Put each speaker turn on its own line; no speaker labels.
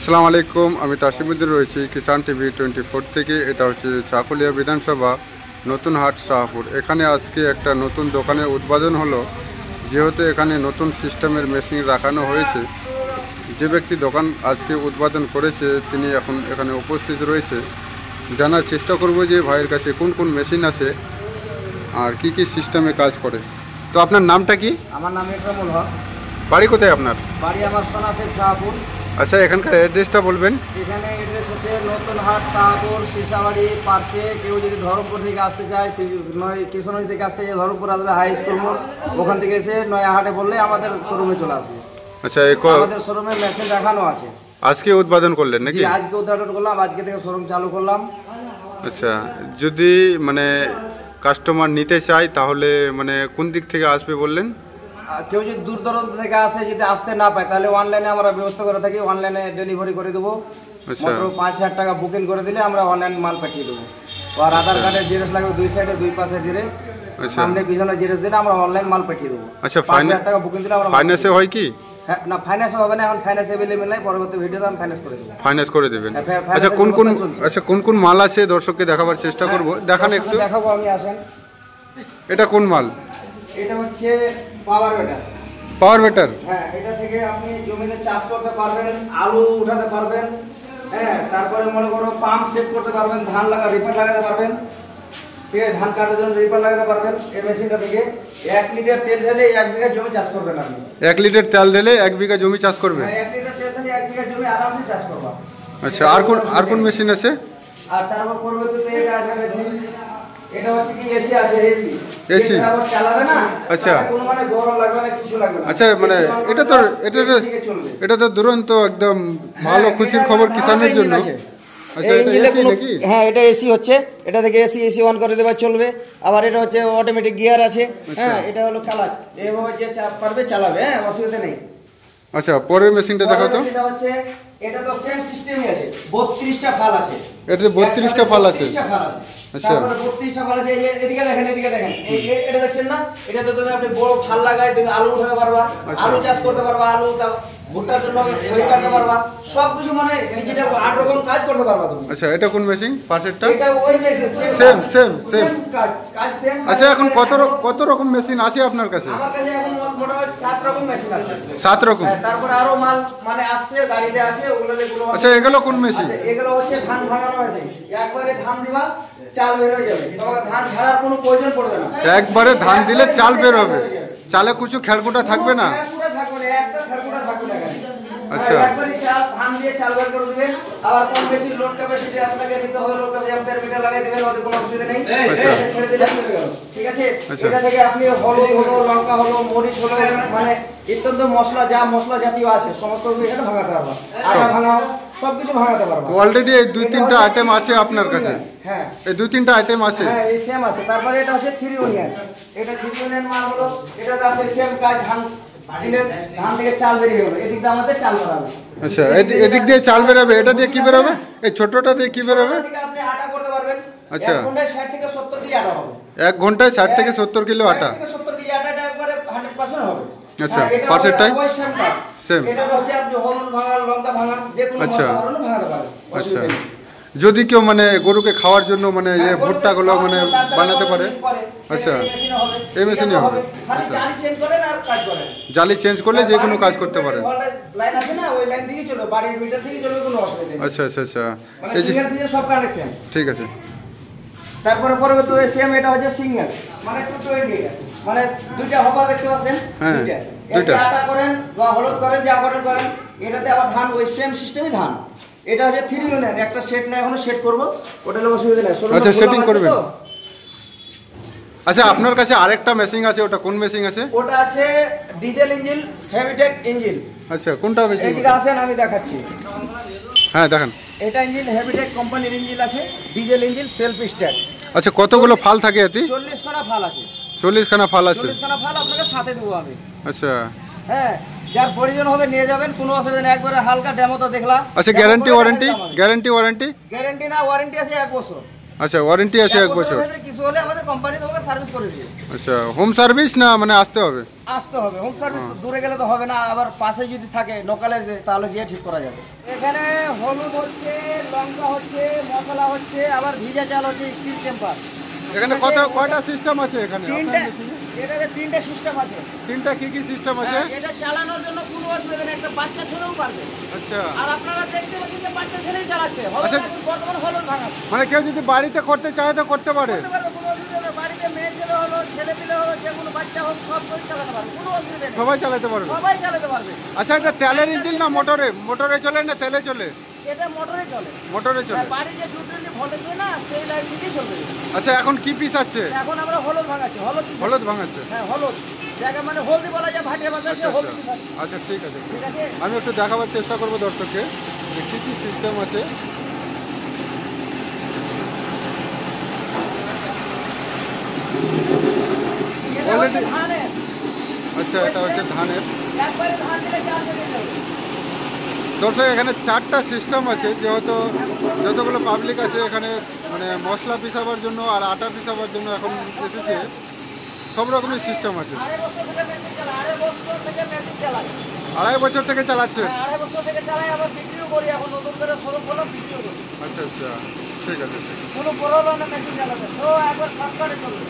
আসসালামু আলাইকুম, আমি তাসিমুদ্দিন রয়েছি কিষান টিভি 24 থেকে। এটা হচ্ছে চাকুলিয়া বিধানসভা নতুন হাট শাহপুর। এখানে আজকে একটা নতুন দোকানের উদ্বোধন হলো। যেহেতু এখানে নতুন সিস্টেমের মেশিন রাখানো হয়েছে, যে ব্যক্তি দোকান আজকে উদ্বোধন করেছে তিনি এখন এখানে উপস্থিত রয়েছে। জানার চেষ্টা করব যে ভাইয়ের কাছে কোন কোন মেশিন আছে আর কি কি সিস্টেমে কাজ করে। তো আপনার নামটা কি?
আমার নাম একরামুল হক।
বাড়ি কোথায় আপনার?
বাড়ি আমার সোনাশেখ শাহপুর।
আচ্ছা, এখানকার অ্যাড্রেসটা বলবেন।
এখানে অ্যাড্রেস হচ্ছে নতুন হাট শাহপুর সীসাবাড়ি পার্শ্বে। কেউ যদি ধরমপুর থেকে আসতে চায়, কৃষ্ণনগর থেকে আসতে চায়, ধরমপুর আসবে হাই স্কুল মোড়, ওখান থেকে এসে নয়া হাটে বললে আমাদের শোরুমে চলে আসবে।
আচ্ছা,
আমাদের শোরুমে মেশিন রাখানো আছে।
আজকে উদ্বোধন করলেন নাকি?
আজকে উদ্বোধন করলাম, আজকে থেকে শোরুম চালু করলাম।
আচ্ছা, যদি মানে কাস্টমার নিতে চায় তাহলে মানে কোন দিক থেকে আসবে বললেন?
কেউ যদি দূর দূরান্ত থেকে আসে, যদি আসতে না পায়, তাহলে অনলাইনে আমরা ব্যবস্থা করে থাকি, অনলাইনে ডেলিভারি করে দেবো। মাত্র 5,000 টাকা বুকিং করে দিলে আমরা অনলাইন মাল পাঠিয়ে দেবো। আর আধার কার্ডের জেরক্স লাগবে, দুই সাইডে দুই পাশে জেরক্স, সামনে পিছনে জেরক্স দিলে আমরা অনলাইন মাল পাঠিয়ে দেবো।
আচ্ছা,
5,000 টাকা বুকিং দিলে আমরা
ফাইন্যান্সে হয় কি?
হ্যাঁ, না ফাইন্যান্স হবে না, এখন ফাইন্যান্স অ্যাভেলেবল নাই। পরবর্তী ভিডিওতে আমি ফাইন্যান্স করে দেবো।
ফাইন্যান্স করে দেবেন?
হ্যাঁ,
আচ্ছা, কোন কোন মাল আছে দর্শককে দেখাবার চেষ্টা করব। দেখান একটু।
দেখাবো আমি, আসেন।
এটা কোন মাল?
এটা হচ্ছে পাওয়ার ওয়েটার।
পাওয়ার ওয়েটার?
হ্যাঁ, এটা থেকে আপনি জমিতে চাষ করতে পারবেন, আলু উঠাতে পারবেন। হ্যাঁ, তারপরে মনে করো পাম্প সেট করতে পারবেন, ধান রিপার লাগাতে পারবেন। ঠিক আছে, ধান কাটার জন্য রিপার লাগাতে পারবেন। এই মেশিনটা থেকে 1 লিটার তেল ঢেলে 1 বিঘা জমি চাষ করবেন আপনি।
1 লিটার তেল ঢেলে 1 বিঘা জমি চাষ করবে?
হ্যাঁ, 1 লিটার তেল ঢেলে 1 বিঘা জমি আরামসে চাষ করবা।
আচ্ছা, আর কোন মেশিন আছে?
আর তারপর পরবর্তীতে এটা আছে মেশিন। এটা হচ্ছে কি এসি আছে, এসি এটা আবার চালাবে না।
আচ্ছা,
কোনো মানে গরম লাগবে না, কিছু লাগবে না।
আচ্ছা, মানে এটা তো দুরন্ত একদম ভালো খুশির খবর কিষানের জন্য। আচ্ছা, এটা এসি নাকি?
হ্যাঁ, এটা এসি হচ্ছে। এটা থেকে এসি অন করে দেওয়া চলবে। আবার এটা হচ্ছে অটোমেটিক গিয়ার আছে। হ্যাঁ, এটা হলো ক্লাচ, এইভাবে যে পারবে চালাবে। হ্যাঁ, অসুবিধা নেই।
আচ্ছা, পরের মেশিনটা দেখাও তো।
এটা হচ্ছে, এটা তো সেম সিস্টেমই আছে। 32টা ফাল আছে।
এটাতে 32টা ফাল আছে?
আচ্ছা, তারপরে 32টা ফাল আছে। এদিকে দেখেন, এদিকে দেখেন। এটা দেখছেন না? এটা তো তুমি আপনি বড় ফাল লাগায় তুমি আলু উঠাতে পারবা, আলু চাষ করতে পারবা, আলু ভুট্টার জন্য খড়ি কাটতে পারবা, সবকিছু মানে ডিজিটাল 8 রকম কাজ করতে পারবা তুমি।
আচ্ছা, এটা কোন মেশিন? পাশেরটা?
এটা ওই মেশিন, সেম কাজ সেম।
আচ্ছা, এখন কত রকম মেশিন আছে আপনার কাছে?
আমার কাছে এখন মোটামুটি 7 রকম মেশিন আছে।
7 রকম?
তারপর আরো মাল মানে আসছে, গাড়িতে আসে, ওগুলোতে গুলো।
আচ্ছা, এগুলো কোন মেশিন?
এগুলো হচ্ছে ধান ভাঙানো মেশিন। একবারে ধান দিবা, চাল বের হয়ে যাবে। তোমাকে ধান ঝাড়ার কোনো প্রয়োজন পড়বে না।
একবারে ধান দিলে চাল বের হবে? চালে কিছু খেরকুটা থাকবে না?
খেরকুটা থাকবে না, একটা খেরকুটা থাকবে না।
আচ্ছা,
একবারে ধান দিয়ে চাল বের করে দিবেন। আবার কোন বেশি লোড ক্যাপাসিটি আপনাকে দিতে হবে, লোড ক্যাপাসিটি আপনি মিটার লাগিয়ে দিবেন, ওদের কোনো অসুবিধা নেই। ছেড়ে দিলে চলে গেল। ঠিক আছে, এটা থেকে আপনি হলুদ হলো, লঙ্কা হলো, মরিচ হলো, মানে ইত্যাদি মশলা, যা মশলা জাতীয় আছে সমস্ত এখানে ভাঙাতে পারবা। আটা ভাঙাও, সবকিছু ভাঙাতে পারবা।
অলরেডি এই 2-3টা আইটেম আছে আপনার কাছে?
হ্যাঁ,
এই 2-3টা আইটেম আছে?
হ্যাঁ, এই সেম আছে। তারপরে এটা হচ্ছে 3 ইউনিয়ন। এটা 3 ইউনিয়ন মাল হলো, এটা আপনি সেম কাজ, ধান দিলে ধান থেকে চাল বেরিয়ে হলো, এদিক দিয়ে আমাদের চাল বেরাবে।
আচ্ছা, এদিক দিয়ে চাল বেরাবে। এটা দিয়ে কি বেরাবে? এই ছোটটা দিয়ে কি বেরাবে?
আপনি আটা করতে পারবেন।
আচ্ছা,
1 ঘন্টায় 60 থেকে 70 কেজি আটা হবে।
1 ঘন্টায় 60 থেকে 70 কিলো আটা?
60 থেকে 70 কেজি আটাটা একবারে 100% হবে।
আচ্ছা, পাশেরটাই সেম?
এটা হচ্ছে আপনি হলুদ ভাঙান, লঙ্কা ভাঙান, যে কোনো ধরনের ভাঙাতে পারেন।
আচ্ছা, যদি কেউ মানে গরুকে খাওয়ার জন্য মানে এই ভুট্টাগুলো মানে বানাতে পারে? আচ্ছা, এই মেশিনে হবে? আচ্ছা,
জালি চেঞ্জ করেন আর কাজ করেন।
জালি চেঞ্জ করলে যে কোনো কাজ করতে পারে?
লাইন আছে না, ওই লাইন থেকে চলে, বাড়ির মিটার থেকে চলে, কোনো অসুবিধা নেই।
আচ্ছা আচ্ছা আচ্ছা,
মানে সিঙ্গেল পিসের সব কানেকশন।
ঠিক আছে।
তারপরে পরবর্তীতে সেম, এটা হচ্ছে সিঙ্গেল, মানে 220, মানে দুইটা হবার দেখতে পাচ্ছেন, দুইটা আটা করেন বা হলুদ করেন, যা করেন। এটাতে আবার ধান ওই সেম সিস্টেমই ধান। এটা হচ্ছে 3 ইউনিয়ন, একটা সেট না, এখনো সেট করব, ওটা হলো অসুবিধা নেই।
আচ্ছা, সেটিং করবেন। আচ্ছা, আপনার কাছে আরেকটা মেশিন আছে, ওটা কোন মেশিন আছে?
ওটা আছে ডিজেল ইঞ্জিন, হেভিটেক ইঞ্জিন।
আচ্ছা, কোনটা মেশিন?
এইদিকে আসেন, আমি দেখাচ্ছি।
হ্যাঁ, দেখান।
এটা ইঞ্জিন হেভিটেক কোম্পানির ইঞ্জিন আছে, ডিজেল ইঞ্জিন, সেলফ স্টার্ট।
আচ্ছা, কতগুলো ফাল থাকে এতে?
40 খানা ফাল আছে।
40 খানা ফাল আছে?
40 খানা ফাল আপনাকে সাথে দেবো আমি।
আচ্ছা,
হ্যাঁ, যার প্রয়োজন হবে নিয়ে যাবেন, কোনো অসুবিধা নেই। একবারে হালকা ডেমো তো দেখলা।
আচ্ছা, guarantee warranty? Guarantee warranty?
Guarantee না, ওয়ারেন্টি আছে 1 বছর।
আচ্ছা, ওয়ারেন্টি আছে 1 বছর।
ভেতরে কিছু হলে আমাদের কোম্পানি তোমাকে সার্ভিস করে দিবে।
আচ্ছা, হোম সার্ভিস না মানে আসতে হবে?
আসতে হবে, হোম সার্ভিস দূরে গেলে তো হবে না, আবার পাশে যদি থাকে লোকালের তাহলে গিয়ে ঠিক করা যাবে। এখানে হলুদ হচ্ছে, লঙ্কা হচ্ছে, মশলা হচ্ছে, আবার ভিজা চাল হচ্ছে, স্টিল টেম্পার।
এখানে কয়টা সিস্টেম আছে এখানে?
এটাতে 3টে সিস্টেম আছে।
3টা কি কি সিস্টেম আছে?
এটা চালানোর জন্য কোনো অসুবিধা নেই, একটা বাচ্চা ছেলেও পারবে।
আচ্ছা,
আর আপনারা দেখতে পাচ্ছেন যে বাচ্চা ছেলেই চালাচ্ছে,
আচ্ছা।
বর্তমান হলুদ ভাঙাচ্ছে।
মানে কেউ যদি বাড়িতে করতে চায় তো করতে পারে?
করতে পারবে, কোনো অসুবিধা নেই। বাড়িতে মেয়ে ছেলে হলো, ছেলে পিলে হলো, যে কোনো বাচ্চা হোক, সব করে চালাতে পারবে, কোনো অসুবিধা নেই।
সবাই চালাতে পারবে?
সবাই চালাতে পারবে।
আচ্ছা, এটা তেলের ইঞ্জিন না মোটরে? মোটরে চলে না তেলে চলে?
এটা মোটরে চলে।
মোটরে চলে।
বাড়ি যে 220 ভোল্টেজ না, সেই লাইন থেকেই চলবে।
আচ্ছা, এখন কি পিস আছে?
এখন আমরা হলুদ ভাঙাচ্ছি,
হলুদ ভাঙাচ্ছে?
হ্যাঁ, হলুদ জায়গা মানে হলদি বলা যায়, ভাটিয়া বাজার
আচ্ছা,
হলুদ।
আচ্ছা, ঠিক আছে।
ঠিক আছে,
আমি একটু দেখাবার চেষ্টা করবো দর্শককে যে কী কী সিস্টেম আছে।
এটা হচ্ছে
Already-
ধানের।
আচ্ছা, এটা হচ্ছে ধানের।
একবারে ধান দিলে 4 কেজি যাবে।
দর্শক, এখানে 4টা সিস্টেম আছে, যেহেতু যতগুলো পাবলিক আছে এখানে মানে মশলা পিসাবার জন্য আর আটা পিসাবার জন্য এখন এসেছে, সব রকমের সিস্টেম আছে।
2.5 বছর থেকে মেশিন চালায়, 2.5 বছর থেকে
আড়াই বছর থেকে চালাচ্ছে?
2.5 বছর থেকে চালাই, আবার বিক্রিও করি। এখন নতুন করে সরু ফলও বিক্রিও করি।
আচ্ছা, আচ্ছা, ঠিক আছে, ঠিক আছে।
কোনো প্রবলেম না মেশিন চালাতে, তো একবার সরকারে চলবে।